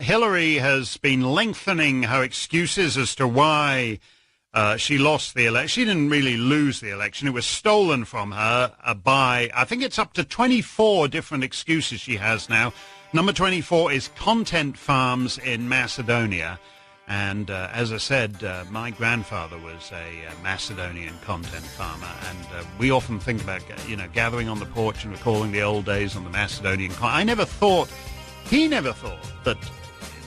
Hillary has been lengthening her excuses as to why she lost the election. She didn't really lose the election. It was stolen from her by, I think it's up to 24 different excuses she has now. Number 24 is content farms in Macedonia. And as I said, my grandfather was a Macedonian content farmer, and we often think about, gathering on the porch and recalling the old days on the Macedonian. He never thought that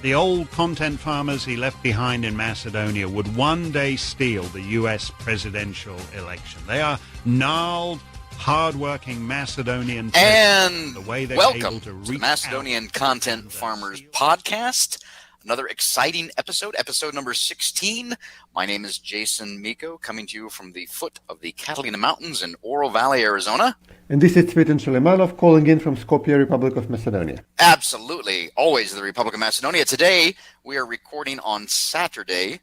the old content farmers he left behind in Macedonia would one day steal the U.S. presidential election. They are gnarled, hard-working Macedonian and the way they're welcome able to reach the Macedonian Content Farmers Podcast. Another exciting episode number 16. My name is Jason Miko, coming to you from the foot of the Catalina Mountains in Oro Valley, Arizona. And this is Cvetin Suleimanov calling in from Skopje, Republic of Macedonia. Absolutely. Always the Republic of Macedonia. Today, we are recording on Saturday,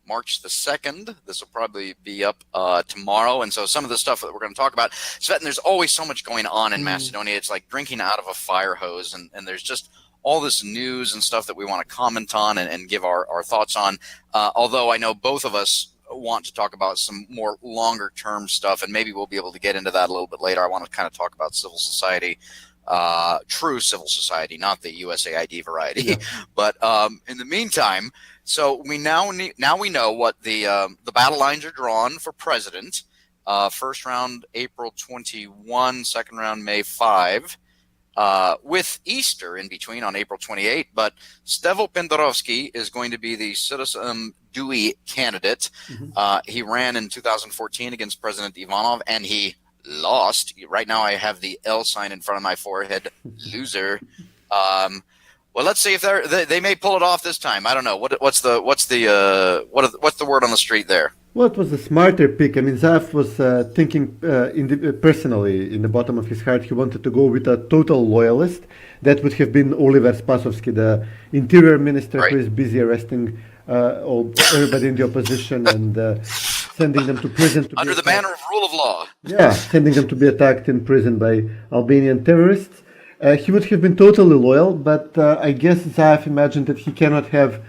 March the 2nd. This will probably be up tomorrow. And so some of the stuff that we're going to talk about, Cvetin, there's always so much going on in Macedonia. It's like drinking out of a fire hose. And there's just all this news and stuff that we want to comment on and give our thoughts on. Although I know both of us want to talk about some more longer term stuff, and maybe we'll be able to get into that a little bit later. I want to kind of talk about civil society, true civil society, not the USAID variety. Yeah. But in the meantime, so we now we know what the battle lines are drawn for president. First round April 21, second round May 5. With Easter in between on April 28, but Stevo Pendarovski is going to be the SDSM Dewey candidate. He ran in 2014 against President Ivanov, and he lost. Right now I have the L sign in front of my forehead. Loser. Well, let's see if they may pull it off this time. I don't know. What's the word on the street there? Well, it was a smarter pick. I mean, Zaf was thinking personally, in the bottom of his heart, he wanted to go with a total loyalist. That would have been Oliver Spasovski, the interior minister, right, who is busy arresting everybody in the opposition and sending them to prison. Under the banner of rule of law. Yeah, sending them to be attacked in prison by Albanian terrorists. He would have been totally loyal, but I guess Zaf imagined that he cannot have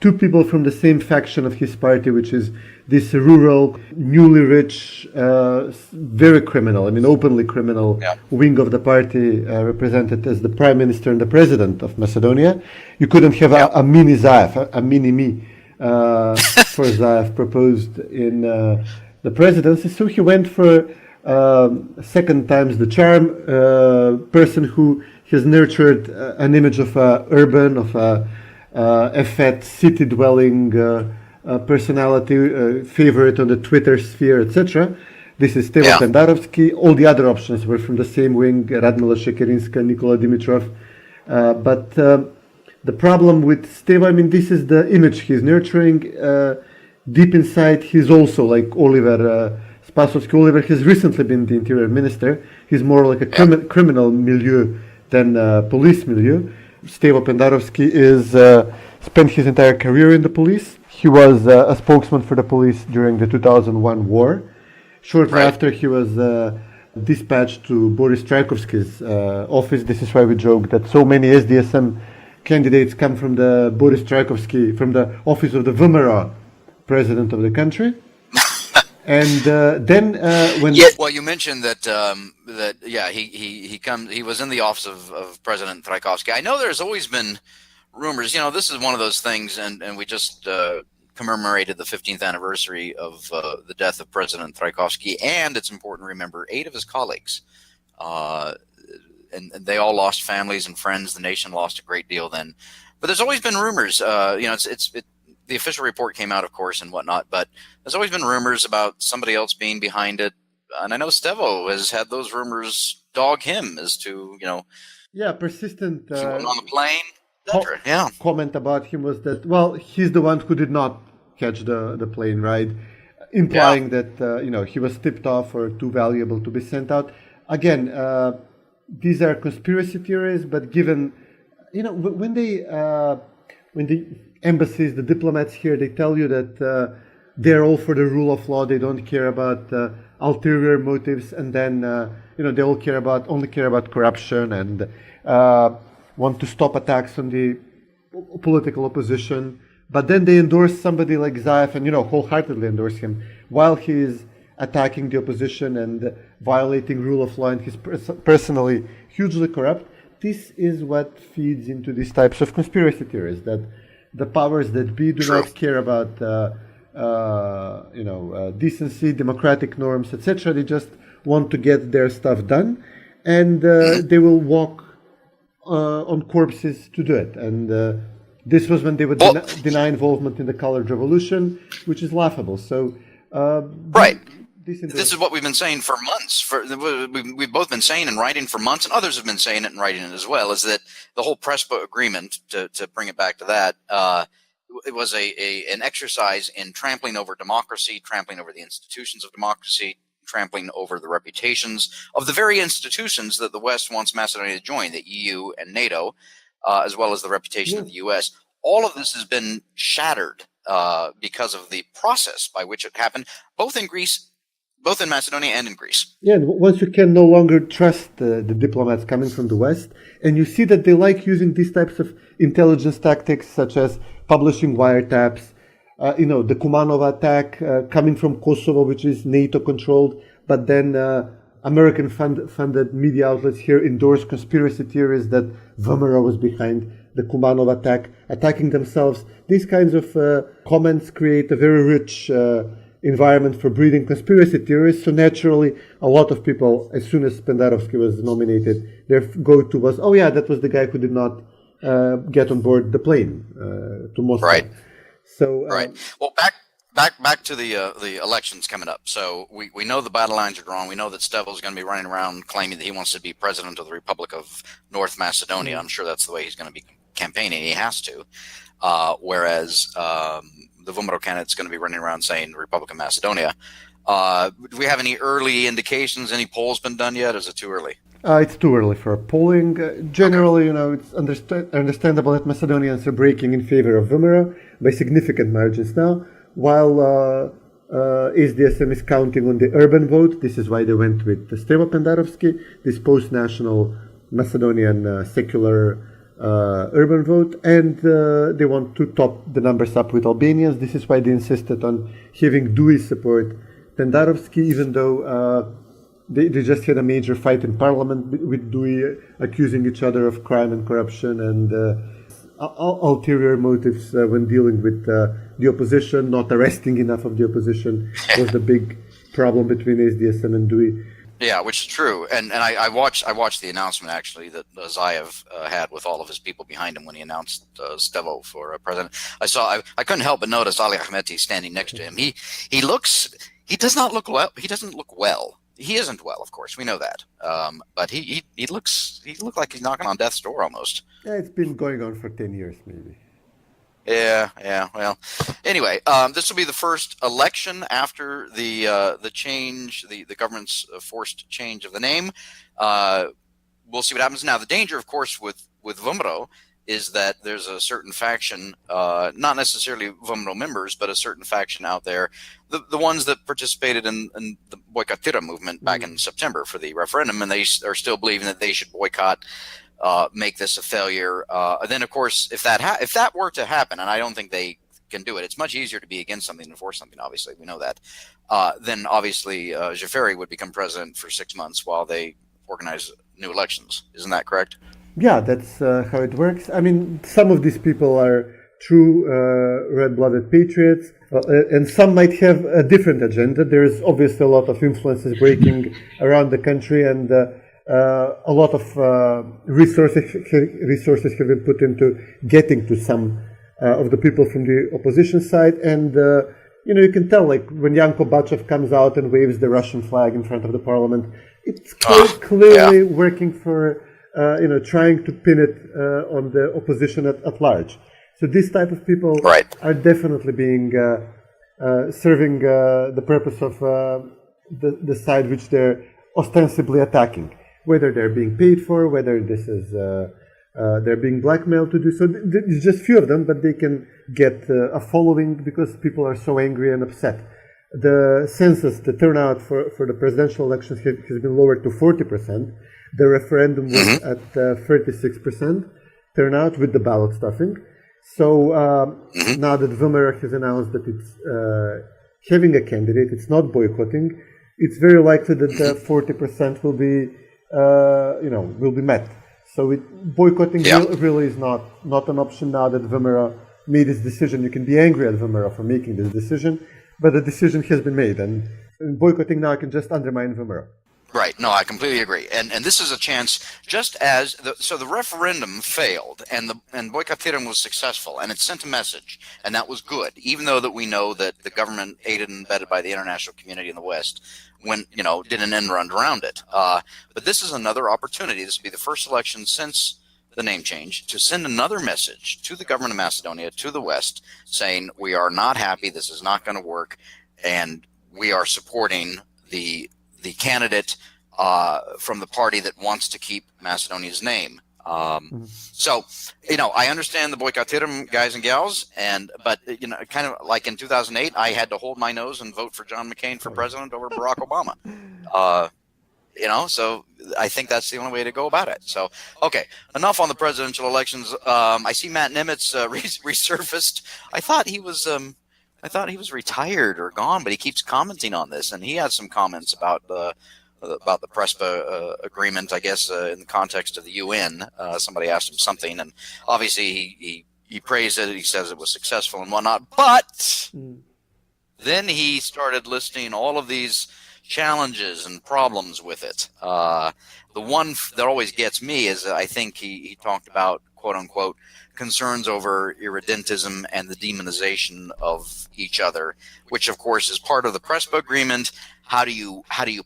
two people from the same faction of his party, which is this rural, newly rich, very criminal, openly criminal wing of the party, represented as the prime minister and the president of Macedonia. You couldn't have a mini Zaev, a mini-me for Zaev proposed in the presidency. So he went for second time's the charm, person who has nurtured an image of urban, of a fat city-dwelling personality, favorite on the Twitter sphere, etc. This is Stevo Pendarovski. All the other options were from the same wing, Radmila Shekerinska, Nikola Dimitrov. But the problem with Stevo, this is the image he's nurturing. Deep inside, he's also like Oliver Spasovski. Oliver has recently been the interior minister. He's more like a criminal milieu than police milieu. Stevo Pendarovski spent his entire career in the police. He was a spokesman for the police during the 2001 war. Shortly after, he was dispatched to Boris Trajkovski's office. This is why we joke that so many SDSM candidates come from the Boris Trajkovski, from the office of the VMRO president of the country. And then when you mentioned that he was in the office of President Trajkovski. I know there's always been rumors. This is one of those things, and we just commemorated the 15th anniversary of the death of President Trajkovski, and it's important to remember 8 of his colleagues, and they all lost families and friends. The nation lost a great deal then, but there's always been rumors. The official report came out, of course, and whatnot, but there's always been rumors about somebody else being behind it. And I know Stevo has had those rumors dog him as to, persistent he went on the plane. Comment about him was that, he's the one who did not catch the plane ride, implying that, he was tipped off or too valuable to be sent out. Again, these are conspiracy theories, but given, when the embassies, the diplomats here, they tell you that they're all for the rule of law. They don't care about ulterior motives, and then they only care about corruption and want to stop attacks on the political opposition, but then they endorse somebody like Zaev and, wholeheartedly endorse him while he is attacking the opposition and violating rule of law, and he's personally hugely corrupt. This is what feeds into these types of conspiracy theories, that the powers that be do not care about decency, democratic norms, etc. They just want to get their stuff done, and they will walk on corpses to do it. And this was when they would deny involvement in the Colored Revolution, which is laughable. So, this is what we've been saying for months. We've both been saying and writing for months, and others have been saying it and writing it as well, is that the whole Prespa agreement, to bring it back to that, it was an exercise in trampling over democracy, trampling over the institutions of democracy, trampling over the reputations of the very institutions that the West wants Macedonia to join, the EU and NATO, as well as the reputation of the US. All of this has been shattered because of the process by which it happened, both in Macedonia and in Greece. Yeah, and once you can no longer trust the diplomats coming from the West, and you see that they like using these types of intelligence tactics, such as publishing wiretaps, the Kumanov attack coming from Kosovo, which is NATO-controlled, but then American-funded media outlets here endorse conspiracy theories that VMRO was behind the Kumanov attack, attacking themselves. These kinds of comments create a very rich environment for breeding conspiracy theories. So naturally, a lot of people, as soon as Pendarovski was nominated, their go-to was, oh yeah, that was the guy who did not get on board the plane to Moscow. Right. So Well, back to the elections coming up. So we know the battle lines are drawn. We know that Stevo is going to be running around claiming that he wants to be president of the Republic of North Macedonia. I'm sure that's the way he's going to be campaigning. He has to. Whereas the VMRO candidate's going to be running around saying the Republic of Macedonia. Do we have any early indications? Any polls been done yet? Or is it too early? It's too early for polling. Generally, it's understandable that Macedonians are breaking in favor of VMRO by significant margins now, while SDSM is counting on the urban vote. This is why they went with Stevo Pendarovski, this post-national Macedonian secular urban vote, and they want to top the numbers up with Albanians. This is why they insisted on having Dewey support Pendarovski, even though they just had a major fight in parliament with Dewey accusing each other of crime and corruption and ulterior motives when dealing with the opposition. Not arresting enough of the opposition was the big problem between SDSM and Dewey. Yeah, which is true, and I watched the announcement actually that Zaev had with all of his people behind him when he announced Stevo for president. I couldn't help but notice Ali Ahmeti standing next to him. He does not look well. He doesn't look well. He isn't well, of course, we know that. But he looks like he's knocking on death's door almost. Yeah, it's been going on for 10 years, maybe. Yeah. Well, anyway, this will be the first election after the change, the government's forced change of the name. We'll see what happens. Now, the danger, of course, with VMRO is that there's a certain faction, not necessarily VMRO members, but a certain faction out there, the ones that participated in the Boycott movement back in September for the referendum, and they are still believing that they should boycott, make this a failure. Then, of course, if that were to happen, and I don't think they can do it, it's much easier to be against something than for something, obviously, we know that. Then, obviously, Xhaferi would become president for 6 months while they organize new elections. Isn't that correct? Yeah, that's how it works. I mean, some of these people are true red-blooded patriots, and some might have a different agenda. There's obviously a lot of influences breaking around the country, and a lot of resources have been put into getting to some of the people from the opposition side. And you can tell, like when Yanko Bachev comes out and waves the Russian flag in front of the parliament, it's clearly working for trying to pin it on the opposition at large. So these type of people are definitely being serving the purpose of the side which they're ostensibly attacking. Whether they're being paid for, whether this is they're being blackmailed to do so. There's just few of them, but they can get a following because people are so angry and upset. The census, the turnout for the presidential elections has been lowered to 40%. The referendum was at 36% turnout with the ballot stuffing. So Mm-hmm. now that Vilmera has announced that it's having a candidate, it's not boycotting. It's very likely that the 40% will be, will be met. So boycotting really is not an option now that Vilmera made his decision. You can be angry at Vilmera for making this decision, but the decision has been made, and boycotting now can just undermine Vilmera. Right. No, I completely agree. And this is a chance, just as the referendum failed and boycottirum was successful, and it sent a message, and that was good, even though that we know that the government, aided and abetted by the international community in the West, did an end run around it. But this is another opportunity. This will be the first election since the name change to send another message to the government of Macedonia, to the West, saying we are not happy, this is not going to work, and we are supporting the candidate from the party that wants to keep Macedonia's name. So, I understand the boycottirum, guys and gals, but kind of like in 2008, I had to hold my nose and vote for John McCain for president over Barack Obama. So I think that's the only way to go about it. So, okay, enough on the presidential elections. I see Matt Nimetz resurfaced. I thought he was retired or gone, but he keeps commenting on this, and he had some comments about the PRESPA agreement, I guess, in the context of the UN. Somebody asked him something, and obviously he praised it. He says it was successful and whatnot, but then he started listing all of these challenges and problems with it. The one that always gets me is I think he talked about, quote unquote, concerns over irredentism and the demonization of each other, which of course is part of the PRESPA agreement. How do you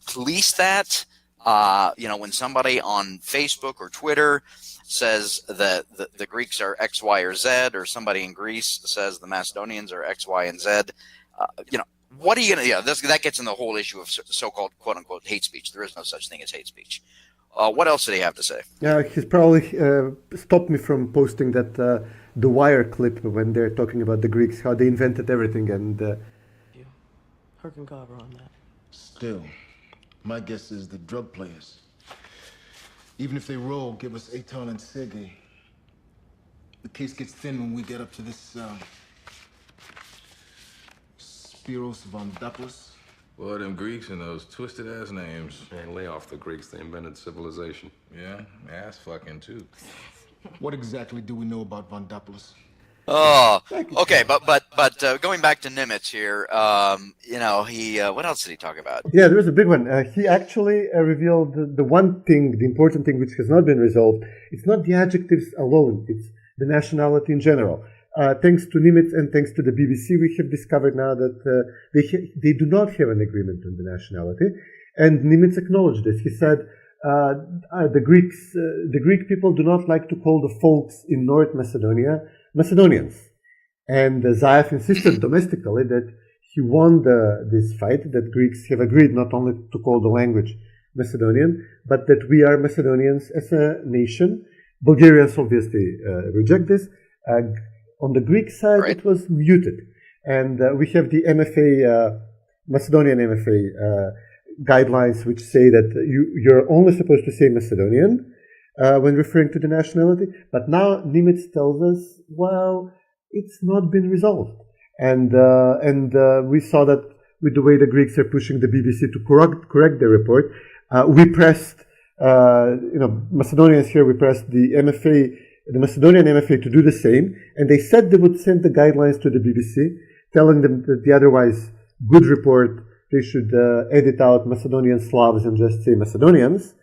police that? When somebody on Facebook or Twitter says that the Greeks are X, Y, or Z, or somebody in Greece says the Macedonians are X, Y, and Z, what are you going to, that gets in the whole issue of so-called, quote unquote, hate speech. There is no such thing as hate speech. What else did he have to say? Yeah, he's probably stopped me from posting that The Wire clip when they're talking about the Greeks, how they invented everything, and Herkin cover on that. Still, my guess is the drug players. Even if they roll, give us Aton and Sergei. The case gets thin when we get up to this Spiros Vandopoulos. Boy, them Greeks and those twisted-ass names. Man, lay off the Greeks. They invented civilization. Yeah, ass fucking too. What exactly do we know about Vandopoulos? Oh, okay, but going back to Nimetz here, he what else did he talk about? Yeah, there was a big one. He actually revealed the one thing, the important thing which has not been resolved. It's not the adjectives alone, it's the nationality in general. Thanks to Nimetz and thanks to the BBC, we have discovered now that they do not have an agreement on the nationality. And Nimetz acknowledged this. He said the Greek people do not like to call the folks in North Macedonia Macedonians. And Zaev insisted domestically that he won this fight, that Greeks have agreed not only to call the language Macedonian, but that we are Macedonians as a nation. Bulgarians obviously reject this. On the Greek side, right, it was muted. And we have the MFA, Macedonian MFA guidelines, which say that you're only supposed to say Macedonian when referring to the nationality. But now Nimetz tells us, well, it's not been resolved. And we saw that with the way the Greeks are pushing the BBC to correct their report. We pressed, Macedonians here, we pressed the Macedonian MFA to do the same, and they said they would send the guidelines to the BBC, telling them that the otherwise good report, they should edit out Macedonian Slavs and just say Macedonians.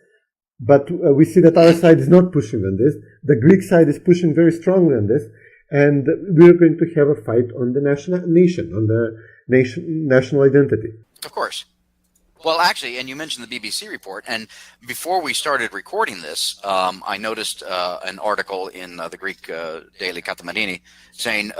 But we see that our side is not pushing on this. The Greek side is pushing very strongly on this, and we're going to have a fight on the national identity. Of course. Well, actually, and you mentioned the BBC report, and before we started recording this, I noticed an article in the Greek daily Katamarini saying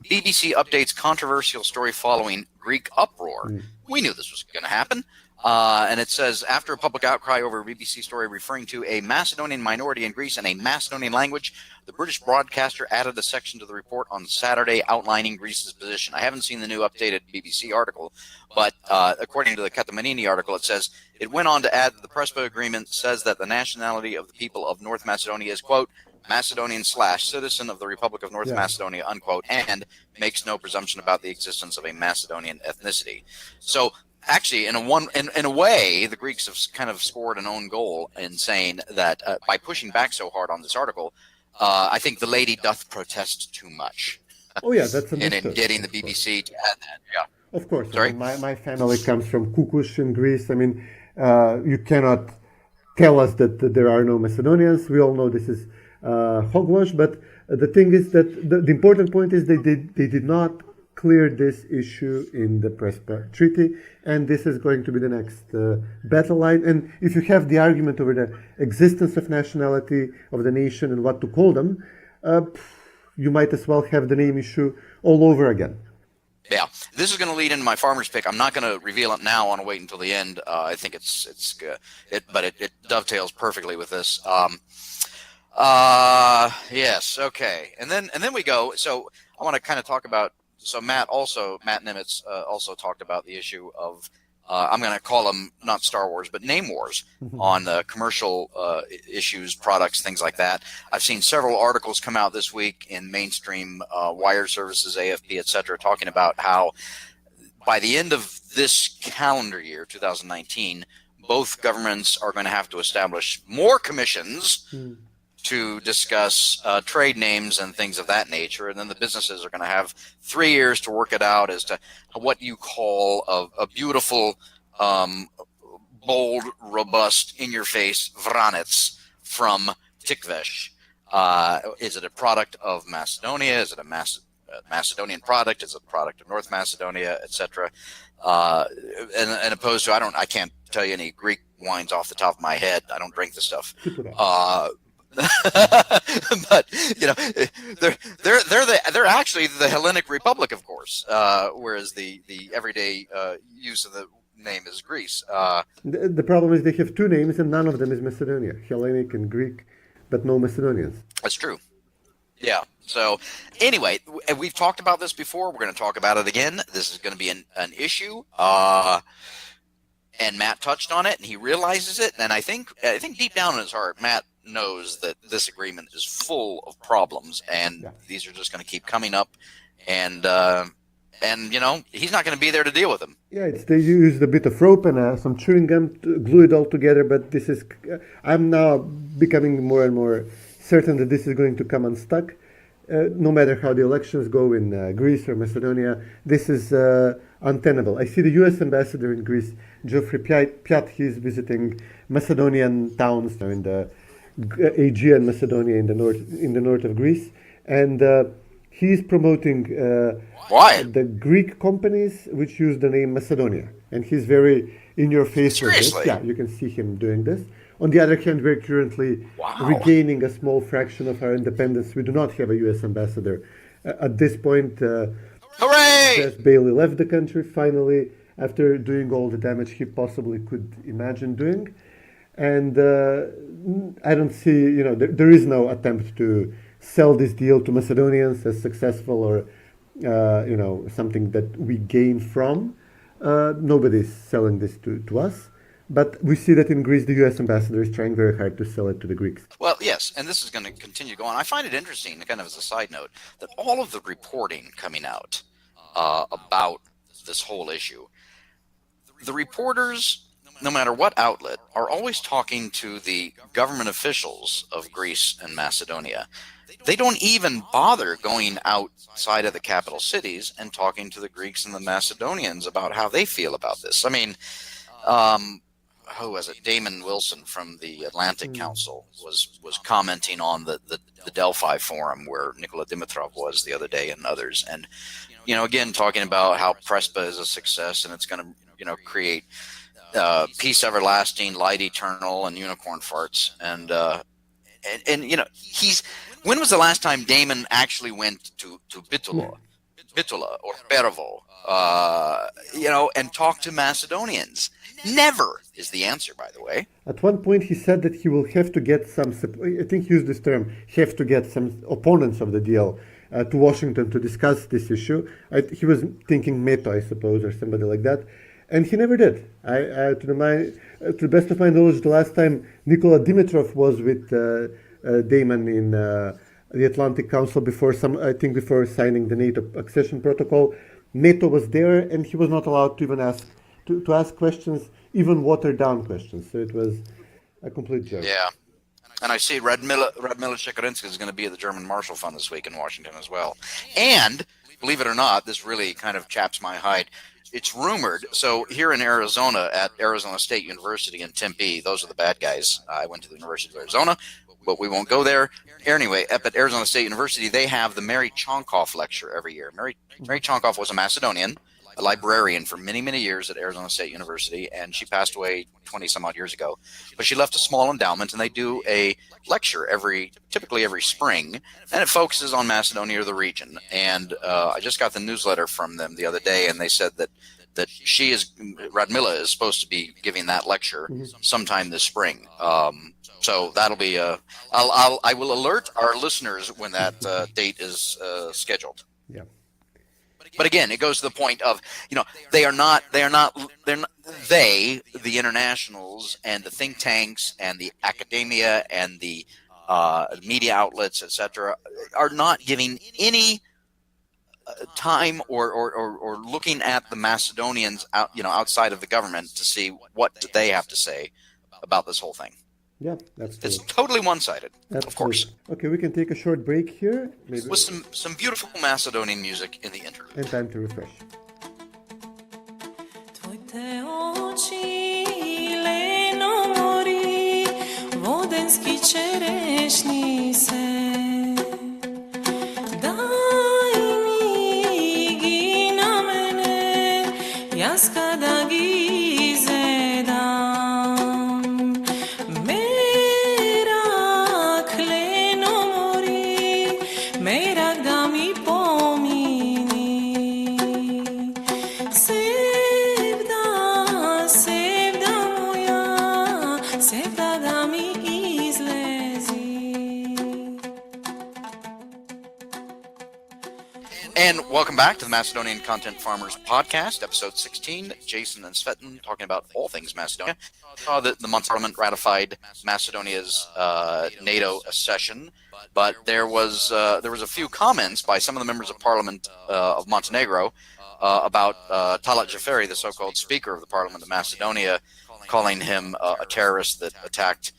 BBC updates controversial story following Greek uproar. We knew this was going to happen. And it says, after a public outcry over a BBC story referring to a Macedonian minority in Greece and a Macedonian language, the British broadcaster added a section to the report on Saturday outlining Greece's position. I haven't seen the new updated BBC article, but according to the Katamanini article, it says, it went on to add that the PRESPA agreement says that the nationality of the people of North Macedonia is, quote, Macedonian / citizen of the Republic of North Macedonia, unquote, and makes no presumption about the existence of a Macedonian ethnicity. So actually, in a way, the Greeks have kind of scored an own goal in saying that by pushing back so hard on this article, I think the lady doth protest too much. Oh yeah, that's and understood. in getting the BBC to add that, yeah. Of course. Sorry? I mean, my family comes from Kukush in Greece. I mean, you cannot tell us that there are no Macedonians. We all know this is hogwash. But the thing is that the important point is they did not clear this issue in the Prespa Treaty, and this is going to be the next battle line. And if you have the argument over the existence of nationality of the nation and what to call them, you might as well have the name issue all over again. Yeah, this is going to lead into my farmer's pick. I'm not going to reveal it now. I want to wait until the end. I think it's good, but it dovetails perfectly with this. Yes, okay, and then we go. So I want to kind of talk about. So Matt Nimetz also talked about the issue of I'm going to call them not Star Wars, but name wars on commercial issues, products, things like that. I've seen several articles come out this week in mainstream wire services, AFP, etc., talking about how by the end of this calendar year, 2019, both governments are going to have to establish more commissions to discuss trade names and things of that nature, and then the businesses are going to have 3 years to work it out as to what you call a beautiful, bold, robust, in-your-face vranets from Tvojte. Is it a product of Macedonia? Is it a Macedonian product? Is it a product of North Macedonia, etc.? And opposed to, I can't tell you any Greek wines off the top of my head. I don't drink the stuff. But they're actually the Hellenic Republic, of course, whereas the everyday use of the name is Greece. The problem is they have two names and none of them is Macedonia, Hellenic and Greek, but no Macedonians. That's true. Yeah. So anyway, we've talked about this before. We're going to talk about it again. This is going to be an issue. And Matt touched on it, and he realizes it. And I think deep down in his heart, Matt knows that this agreement is full of problems, and these are just going to keep coming up. And he's not going to be there to deal with them. Yeah, they used a bit of rope and some chewing gum to glue it all together. But this is, I'm now becoming more and more certain that this is going to come unstuck. No matter how the elections go in Greece or Macedonia, this is untenable. I see the U.S. ambassador in Greece, Geoffrey Piat, he's visiting Macedonian towns now in the Aegean Macedonia in the north of Greece, and he's promoting the Greek companies which use the name Macedonia, and he's very in your face with this. Yeah, you can see him doing this. On the other hand, we're currently regaining a small fraction of our independence. We do not have a U.S. ambassador. At this point, Hooray! Bailey left the country finally after doing all the damage he possibly could imagine doing. And I don't see, there is no attempt to sell this deal to Macedonians as successful or, something that we gain from. Nobody's selling this to us. But we see that in Greece, the U.S. ambassador is trying very hard to sell it to the Greeks. Well, yes, and this is going to continue to go on. I find it interesting, kind of as a side note, that all of the reporting coming out about this whole issue, the reporters, no matter what outlet, are always talking to the government officials of Greece and Macedonia. They don't even bother going outside of the capital cities and talking to the Greeks and the Macedonians about how they feel about this. I mean, who was it? Damon Wilson from the Atlantic Council was commenting on the Delphi forum where Nikola Dimitrov was the other day and others. And, again, talking about how Prespa is a success and it's going to, create peace everlasting, light eternal, and unicorn farts. And when was the last time Damon actually went to Bitula or Perovo, and talked to Macedonians? Never is the answer, by the way. At one point, he said that he will have to get some, I think he used this term, have to get some opponents of the deal to Washington to discuss this issue. He was thinking Meto, I suppose, or somebody like that. And he never did. To the best of my knowledge, the last time Nikola Dimitrov was with Damon in the Atlantic Council before signing the NATO accession protocol. NATO was there, and he was not allowed to even ask questions, even watered down questions. So it was a complete joke. Yeah. And I see Radmila Shekarinska is going to be at the German Marshall Fund this week in Washington as well. And believe it or not, this really kind of chaps my hide. It's rumored. So here in Arizona at Arizona State University in Tempe, those are the bad guys. I went to the University of Arizona, but we won't go there. Anyway, up at Arizona State University, they have the Mary Chonkoff lecture every year. Mary Chonkoff was a Macedonian, a librarian for many, many years at Arizona State University, and she passed away 20 some odd years ago. But she left a small endowment, and they do a lecture typically every spring, and it focuses on Macedonia or the region. And I just got the newsletter from them the other day, and they said that Radmila is supposed to be giving that lecture sometime this spring. So that'll be I will alert our listeners when that date is scheduled. Yeah. But again, it goes to the point of, the internationals and the think tanks and the academia and the media outlets, etc., are not giving any time or looking at the Macedonians outside of the government to see what do they have to say about this whole thing. Yeah, that's true. It's totally one-sided, of course. Okay, we can take a short break here. Maybe. With some beautiful Macedonian music in the interlude. And time to refresh. Tvojte oči, Leno mori, vodenski čerešni se. Daj mi gi na mene, jas kada gi zedam. And welcome back to the Macedonian Content Farmers Podcast, episode 16. Jason and Cvetin talking about all things Macedonia. The Montenegrin Parliament ratified Macedonia's NATO accession, but there was a few comments by some of the members of Parliament of Montenegro about Talat Xhaferi, the so-called Speaker of the Parliament of Macedonia, calling him a terrorist that attacked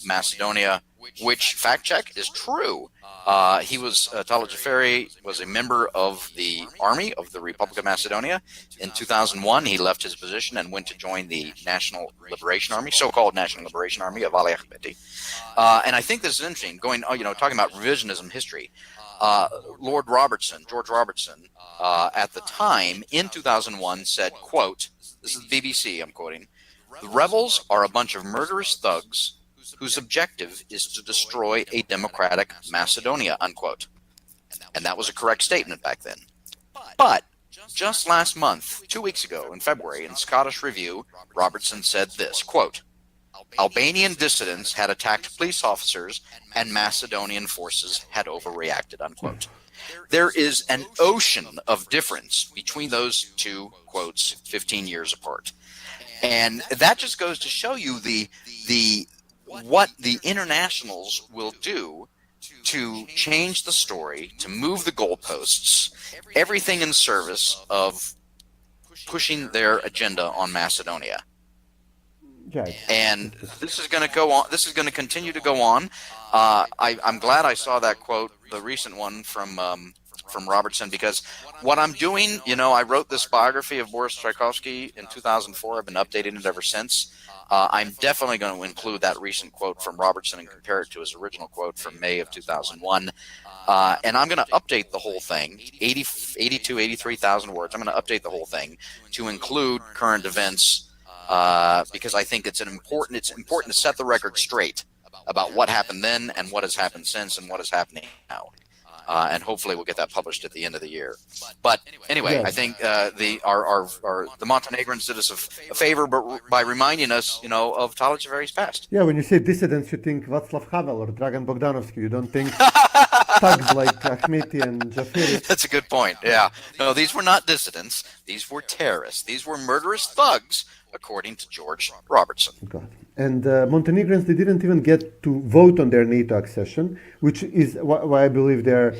Macedonia, which, fact check, is true. Talat Xhaferi was a member of the army of the Republic of Macedonia. In 2001, he left his position and went to join the National Liberation Army, so-called National Liberation Army of Ahmeti. And I think this is interesting, talking about revisionism history. George Robertson, at the time, in 2001, said, quote, this is the BBC I'm quoting, "The rebels are a bunch of murderous thugs whose objective is to destroy a democratic Macedonia," unquote. And that was a correct statement back then. But just last month, 2 weeks ago in February, in Scottish Review, Robertson said this, quote, "Albanian dissidents had attacked police officers and Macedonian forces had overreacted," unquote. There is an ocean of difference between those two quotes 15 years apart. And that just goes to show you what the internationals will do to change the story, to move the goalposts, everything in service of pushing their agenda on Macedonia. Yeah. And this is going to go on. This is going to continue to go on. I'm glad I saw that quote, the recent one from Robertson, because what I'm doing, I wrote this biography of Boris Tchaikovsky in 2004. I've been updating it ever since. I'm definitely going to include that recent quote from Robertson and compare it to his original quote from May of 2001. And I'm going to update the whole thing, 83,000 words. I'm going to update the whole thing to include current events, because I think it's important to set the record straight about what happened then and what has happened since and what is happening now. And hopefully we'll get that published at the end of the year. But anyway, yes. I think the Montenegrins did us a favor by reminding us, of Talat Xhaferi's past. Yeah, when you say dissidents, you think Václav Havel or Dragan Bogdanovsky. You don't think thugs like Ahmeti and Xhaferi. That's a good point. Yeah. No, these were not dissidents. These were terrorists. These were murderous thugs, according to George Robertson. God. And Montenegrins, they didn't even get to vote on their NATO accession, which is why I believe they're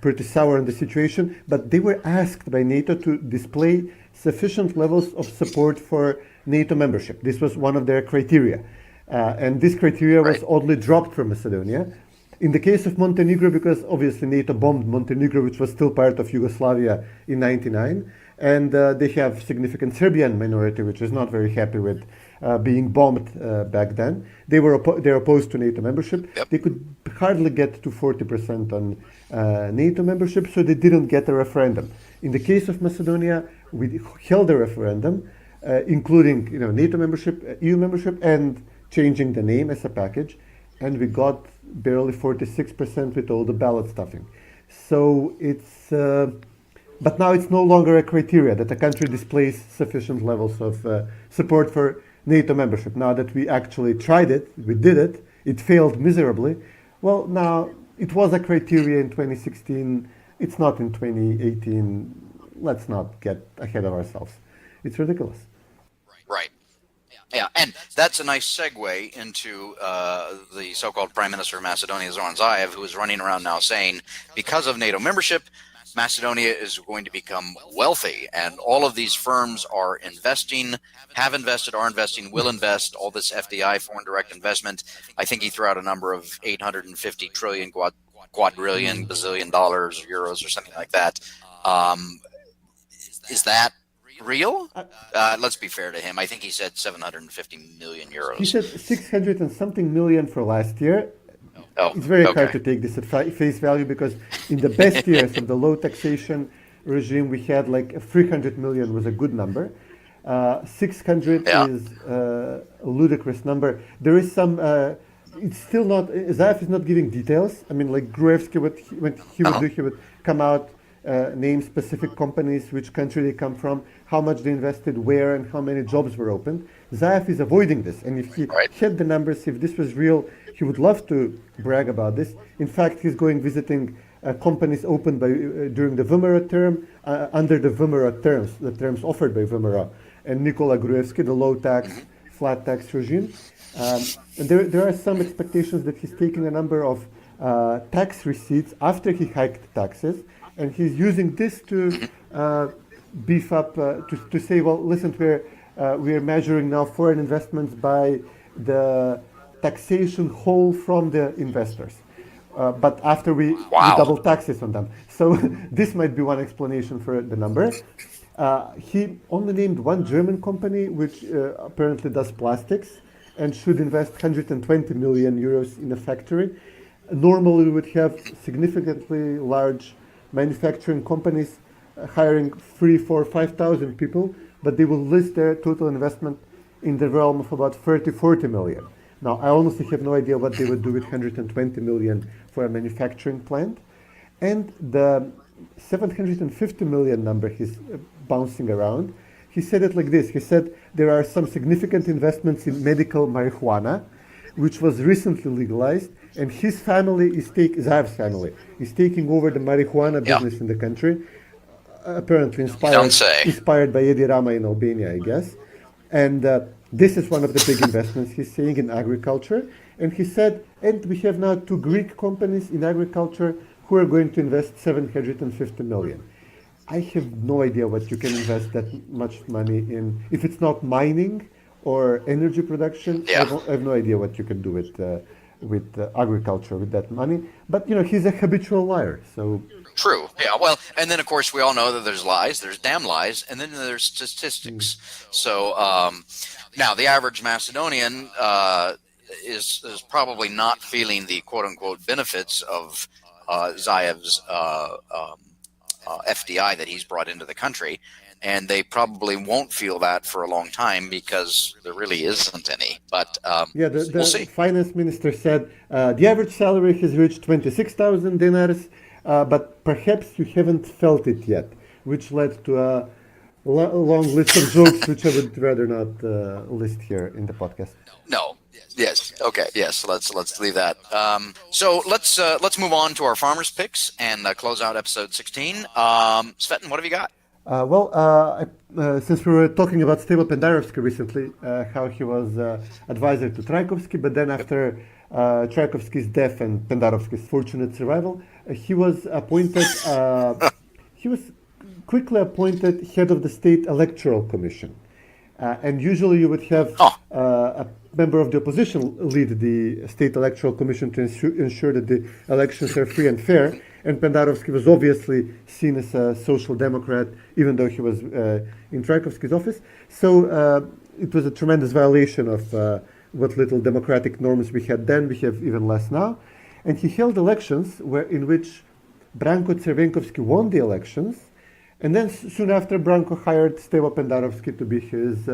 pretty sour on the situation. But they were asked by NATO to display sufficient levels of support for NATO membership. This was one of their criteria. And this criteria was oddly dropped from Macedonia. In the case of Montenegro, because obviously NATO bombed Montenegro, which was still part of Yugoslavia in '99, and they have significant Serbian minority, which is not very happy with being bombed back then. They're opposed to NATO membership. Yep. They could hardly get to 40% on NATO membership, so they didn't get a referendum. In the case of Macedonia, we held a referendum, including NATO membership, EU membership, and changing the name as a package, and we got barely 46% with all the ballot stuffing. So it's, but now it's no longer a criteria that a country displays sufficient levels of support for NATO membership. Now that we actually tried it, we did it, it failed miserably. Well, now it was a criteria in 2016, it's not in 2018. Let's not get ahead of ourselves. It's ridiculous. Right. Yeah, and that's a nice segue into the so-called Prime Minister of Macedonia, Zoran Zaev, who is running around now saying, because of NATO membership, Macedonia is going to become wealthy, and all of these firms are investing, have invested, are investing, will invest, all this FDI, foreign direct investment. I think he threw out a number of 850 trillion, quadrillion, bazillion dollars, euros, or something like that. Is that real? Let's be fair to him. I think he said 750 million euros. He said 600 and something million for last year. Oh, it's very hard to take this at face value, because in the best years of the low taxation regime, we had like 300 million was a good number. 600 is a ludicrous number. There is some, it's still not, Zaev is not giving details. I mean, like Gruevski, what he would do, he would come out, name specific companies, which country they come from, how much they invested, where, and how many jobs were opened. Zaev is avoiding this, and if he had the numbers, if this was real, he would love to brag about this. In fact, he's going visiting companies opened by during the Vumera term, under the Vumera terms, the terms offered by Vumera and Nikola Gruevski, the low tax, flat tax regime. And there are some expectations that he's taking a number of tax receipts after he hiked taxes, and he's using this to beef up, to say, well, listen, we're measuring now foreign investments by the taxation whole from the investors. But after we double taxes on them. So this might be one explanation for the number. He only named one German company, which apparently does plastics and should invest 120 million euros in a factory. Normally we would have significantly large manufacturing companies hiring 3,000, 4,000, 5,000 people, but they will list their total investment in the realm of about 30, 40 million. Now, I honestly have no idea what they would do with 120 million for a manufacturing plant. And the 750 million number he's bouncing around, he said it like this. He said there are some significant investments in medical marijuana, which was recently legalized, and his family is Zaev's family is taking over the marijuana business in the country, apparently inspired by Edi Rama in Albania, I guess. And this is one of the big investments he's saying in agriculture. And he said, and we have now two Greek companies in agriculture who are going to invest 750 million. I have no idea what you can invest that much money in. If it's not mining or energy production, I have no idea what you can do with agriculture with that money. But, he's a habitual liar, so... True. Yeah. Well, and then of course we all know that there's lies, there's damn lies, and then there's statistics. So now the average Macedonian is probably not feeling the quote unquote benefits of Zaev's FDI that he's brought into the country, and they probably won't feel that for a long time because there really isn't any. But we'll see. Finance minister said the average salary has reached 26,000 dinars. But perhaps you haven't felt it yet, which led to a long list of jokes, which I would rather not list here in the podcast. No. Yes. Okay. Yes. Let's leave that. So let's move on to our farmers picks and close out episode 16. Cvetin, what have you got? Since we were talking about Stevo Pendarovski recently, how he was advisor to Trajkovski, but then after Trajkovski's death and Pendarovski's fortunate survival, he was appointed. He was quickly appointed head of the State Electoral Commission, and usually you would have a member of the opposition lead the State Electoral Commission to ensure that the elections are free and fair. And Pendarovski was obviously seen as a social democrat, even though he was in Trajkovski's office. So it was a tremendous violation of what little democratic norms we had then. We have even less now. And he held elections in which Branko Crvenkovski won the elections. And then soon after, Branko hired Stevo Pendarovski to be his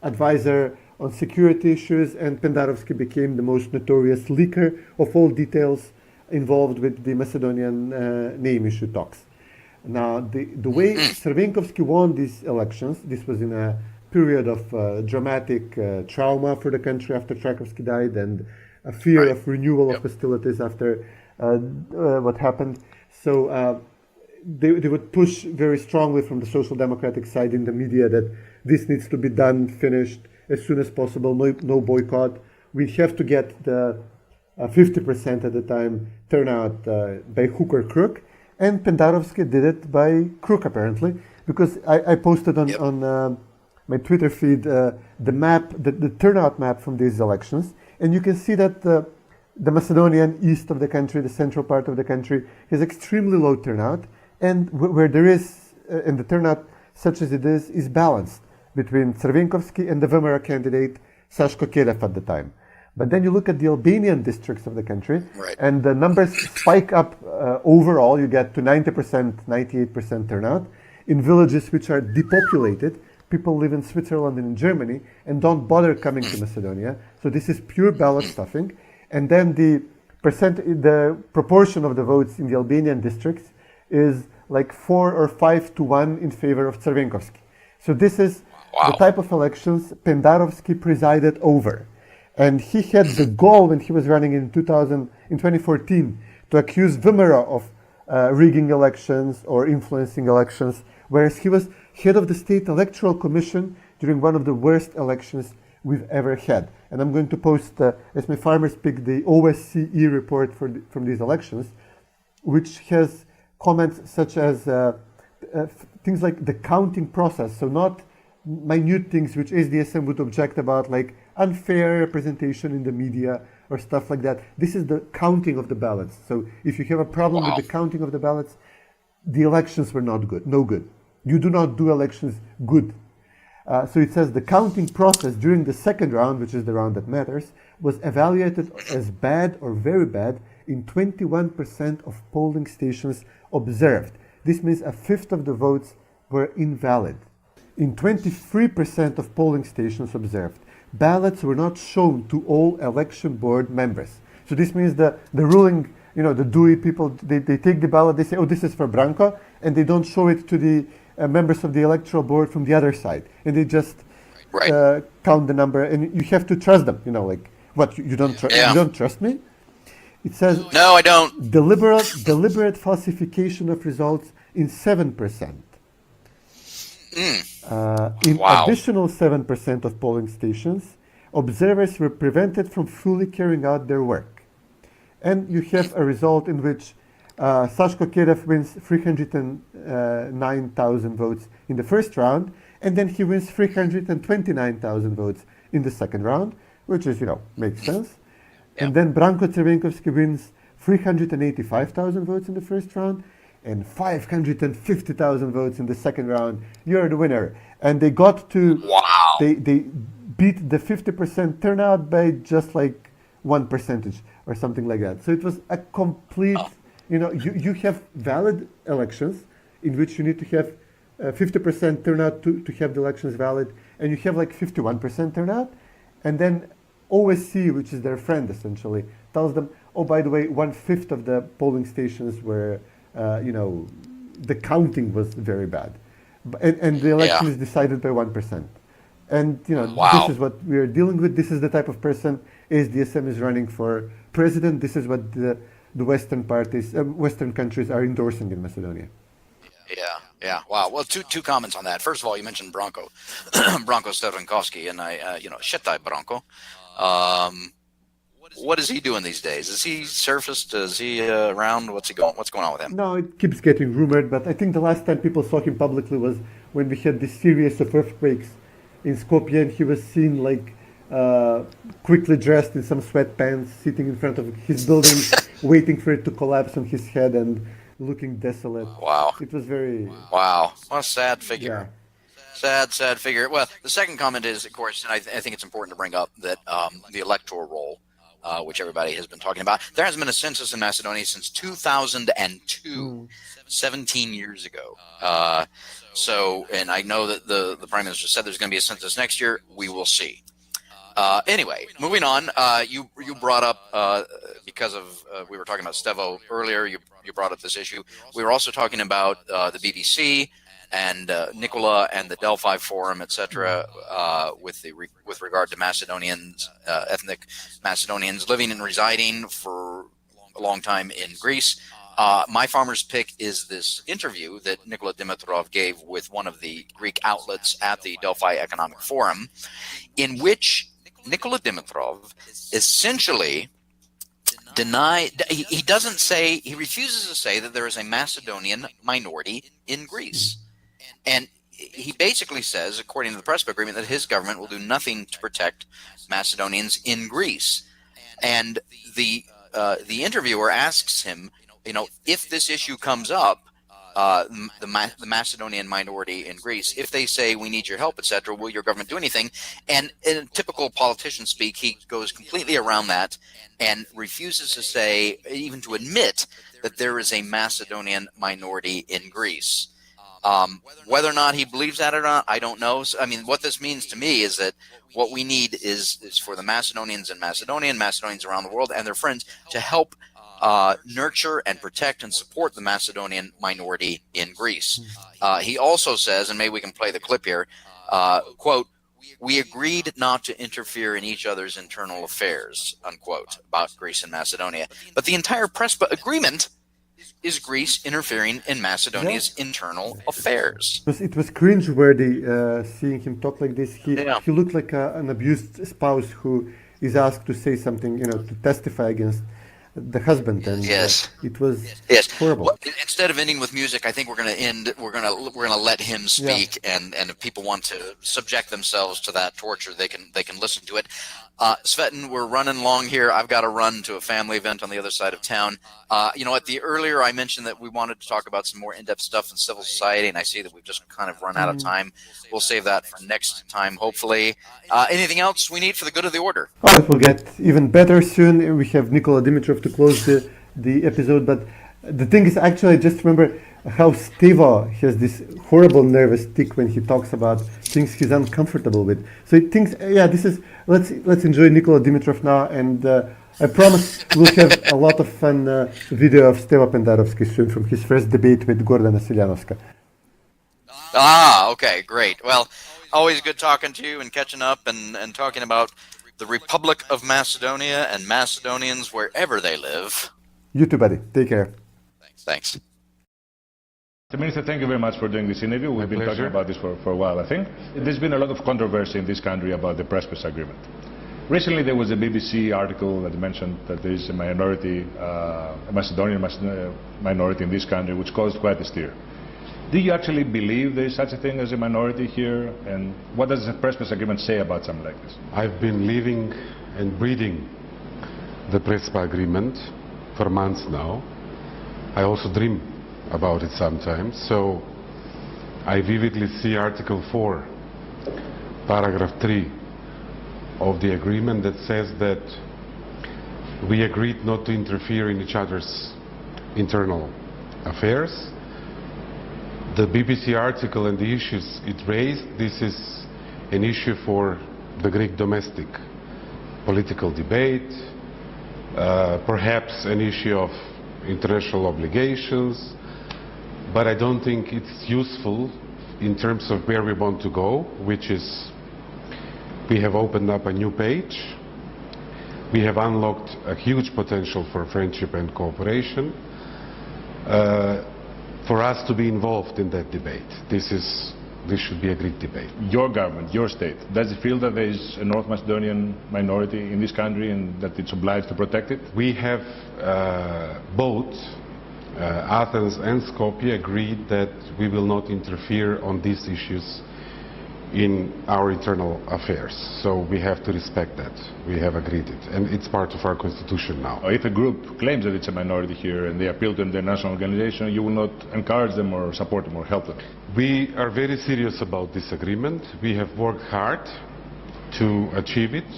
advisor on security issues. And Pendarovski became the most notorious leaker of all details involved with the Macedonian name issue talks. Now, the way Crvenkovski won these elections, this was in a period of dramatic trauma for the country after Trajkovski died and a fear of renewal of hostilities after what happened. So they would push very strongly from the Social Democratic side in the media that this needs to be done, finished as soon as possible, no boycott. We have to get the 50% at the time turnout by hook or crook, and Pendarovski did it by crook apparently, because I posted on my Twitter feed the map, the turnout map from these elections, and you can see that the Macedonian east of the country, the central part of the country, has extremely low turnout, and where there is, and the turnout such as it is balanced between Crvenkovski and the VMRO candidate Saško Kedev at the time. But then you look at the Albanian districts of the country, and the numbers spike up overall. You get to 90%, 98% turnout. In villages which are depopulated, people live in Switzerland and in Germany and don't bother coming to Macedonia. So this is pure ballot stuffing. And then the proportion of the votes in the Albanian districts is like 4 or 5 to 1 in favor of Crvenkovski. So this is the type of elections Pendarovski presided over. And he had the goal when he was running in 2014 to accuse VMRO of rigging elections or influencing elections, whereas he was head of the State Electoral Commission during one of the worst elections we've ever had. And I'm going to post, as my farmers pick, the OSCE report from these elections, which has comments such as things like the counting process, so not minute things which SDSM would object about, like unfair representation in the media or stuff like that. This is the counting of the ballots. So if you have a problem with the counting of the ballots, the elections were not good, no good. You do not do elections good. So it says the counting process during the second round, which is the round that matters, was evaluated as bad or very bad in 21% of polling stations observed. This means a fifth of the votes were invalid. In 23% of polling stations observed, ballots were not shown to all election board members. So this means the ruling, the Dewey people, they take the ballot, they say, oh, this is for Branko, and they don't show it to the members of the electoral board from the other side. And they just count the number, and you have to trust them. Like, what, you don't trust me? It says, no, I don't. Deliberate falsification of results in 7%. In additional 7% of polling stations, observers were prevented from fully carrying out their work. And you have a result in which Saško Kedev wins 309,000 votes in the first round, and then he wins 329,000 votes in the second round, which is, makes sense. Yeah. And then Branko Crvenkovski wins 385,000 votes in the first round, and 550,000 votes in the second round. You're the winner. And they got to, they beat the 50% turnout by just like 1% or something like that. So it was a complete, you have valid elections in which you need to have 50% turnout to have the elections valid, and you have like 51% turnout, and then OSCE, which is their friend essentially, tells them, oh, by the way, 1/5 of the polling stations were the counting was very bad, and the election is decided by 1%. And this is what we are dealing with. This is the type of person SDSM is running for president. This is what the Western parties, Western countries are endorsing in Macedonia. Yeah. Yeah. Wow. Well, two comments on that. First of all, you mentioned Branko, Branko Stefankovsky, and Shetai Branko. What is he doing these days? Is he surfaced? Is he around? What's going on with him? No, it keeps getting rumored, but I think the last time people saw him publicly was when we had this series of earthquakes in Skopje, and he was seen like quickly dressed in some sweatpants, sitting in front of his building, waiting for it to collapse on his head and looking desolate. Wow. It was very... Wow. What a sad figure. Yeah. Sad figure. Well, the second comment is, of course, and I think it's important to bring up that the electoral roll, which everybody has been talking about. There hasn't been a census in Macedonia since 2002, 17 years ago. And I know that the Prime Minister said there's going to be a census next year. We will see. Anyway, moving on, you brought up, because of, we were talking about Stevo earlier, you brought up this issue. We were also talking about the BBC and Nicola and the Delphi Forum, etc., with regard to Macedonians, ethnic Macedonians living and residing for a long time in Greece. My farmer's pick is this interview that Nicola Dimitrov gave with one of the Greek outlets at the Delphi Economic Forum, in which Nicola Dimitrov essentially he refuses to say that there is a Macedonian minority in Greece. And he basically says, according to the Prespa agreement, that his government will do nothing to protect Macedonians in Greece. And the interviewer asks him, if this issue comes up, the Macedonian minority in Greece, if they say we need your help, etc., will your government do anything? And in typical politician speak, he goes completely around that and refuses to say, even to admit, that there is a Macedonian minority in Greece. Whether or not he believes that or not, I don't know. So, I mean, what this means to me is that what we need is for the Macedonians in Macedonia and Macedonians around the world and their friends to help nurture and protect and support the Macedonian minority in Greece. He also says, and maybe we can play the clip here, quote, "We agreed not to interfere in each other's internal affairs," unquote, about Greece and Macedonia. But the entire Prespa agreement is Greece interfering in Macedonia's internal affairs. It was cringeworthy seeing him talk like this. He looked like an abused spouse who is asked to say something, to testify against the husband, and it was horrible. Well, instead of ending with music, I think we're going to end. We're going to let him speak, and if people want to subject themselves to that torture, they can listen to it. Cvetin, we're running long here. I've got to run to a family event on the other side of town. Earlier I mentioned that we wanted to talk about some more in-depth stuff in civil society, and I see that we've just kind of run out of time. We'll save that for next time, hopefully. Anything else we need for the good of the order? Oh, it will get even better soon. We have Nicola Dimitrov to close the episode, but the thing is, actually, I just remember how Stevo has this horrible nervous tic when he talks about things he's uncomfortable with. So he thinks, let's enjoy Nicola Dimitrov now, and I promise we'll have a lot of fun video of Stevo Pendarovski soon from his first debate with Gordana Siljanovska. Okay, great. Well, always good talking to you and catching up and talking about the Republic of Macedonia and Macedonians wherever they live. You too, buddy. Take care. Thanks. Minister, thank you very much for doing this interview. We've been talking about this for a while, I think. There's been a lot of controversy in this country about the Prespa agreement. Recently, there was a BBC article that mentioned that there is a minority, a Macedonian minority in this country, which caused quite a stir. Do you actually believe there is such a thing as a minority here? And what does the Prespa agreement say about something like this? I've been living and breathing the Prespa agreement for months now. I also dream about it sometimes. So I vividly see Article 4, Paragraph 3 of the agreement that says that we agreed not to interfere in each other's internal affairs. The BBC article and the issues it raised, this is an issue for the Greek domestic political debate, perhaps an issue of international obligations, but I don't think it's useful in terms of where we want to go, which is we have opened up a new page. We have unlocked a huge potential for friendship and cooperation. for us to be involved in that debate. This should be a Greek debate. Your government, your state, does it feel that there is a North Macedonian minority in this country and that it's obliged to protect it? We have both Athens and Skopje agreed that we will not interfere on these issues in our internal affairs. So we have to respect that. We have agreed it. And it's part of our constitution now. If a group claims that it's a minority here and they appeal to their national organization, you will not encourage them or support them or help them? We are very serious about this agreement. We have worked hard to achieve it.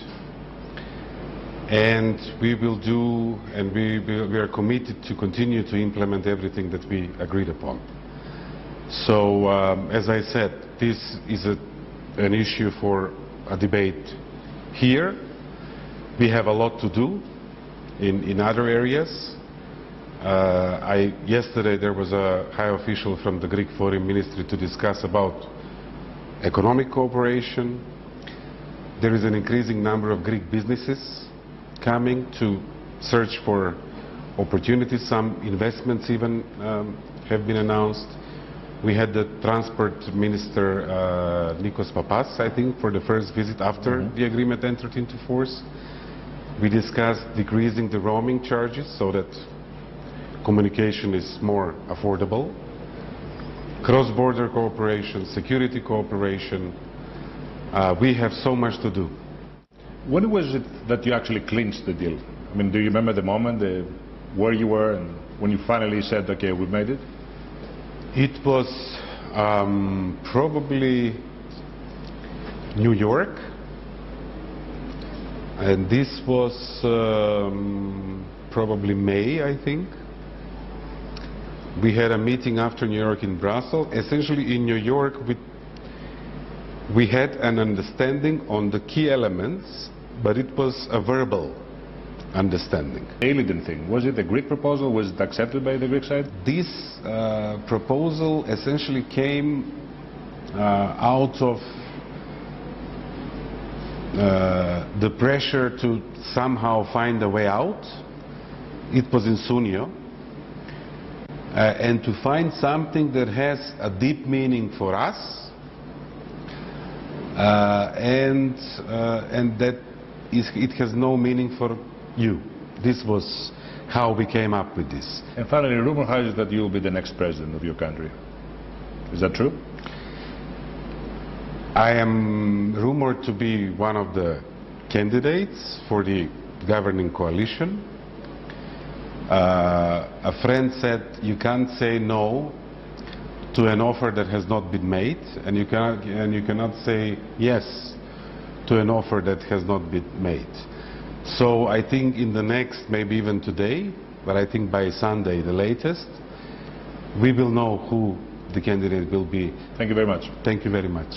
And we will do, and we are committed to continue to implement everything that we agreed upon. So, as I said, this is an issue for a debate here. We have a lot to do in other areas. Yesterday there was a high official from the Greek Foreign Ministry to discuss about economic cooperation. There is an increasing number of Greek businesses coming to search for opportunities. Some investments even have been announced. We had the transport minister, Nikos Papas, I think, for the first visit after the agreement entered into force. We discussed decreasing the roaming charges so that communication is more affordable. Cross-border cooperation, security cooperation. We have so much to do. When was it that you actually clinched the deal? I mean, do you remember the moment, where you were, and when you finally said, okay, we've made it? It was probably New York, and this was probably May, I think. We had a meeting after New York in Brussels. Essentially in New York we had an understanding on the key elements, but it was a verbal understanding. The Ailiden thing, was it a Greek proposal? Was it accepted by the Greek side? This proposal essentially came out of the pressure to somehow find a way out. It was in Sunio. And to find something that has a deep meaning for us, and that it has no meaning for you. This was how we came up with this. And finally, rumor has it that you will be the next president of your country. Is that true? I am rumored to be one of the candidates for the governing coalition. A friend said you can't say no to an offer that has not been made, and you cannot say yes to an offer that has not been made. So I think in the next, maybe even today, but I think by Sunday the latest, we will know who the candidate will be. Thank you very much. Thank you very much.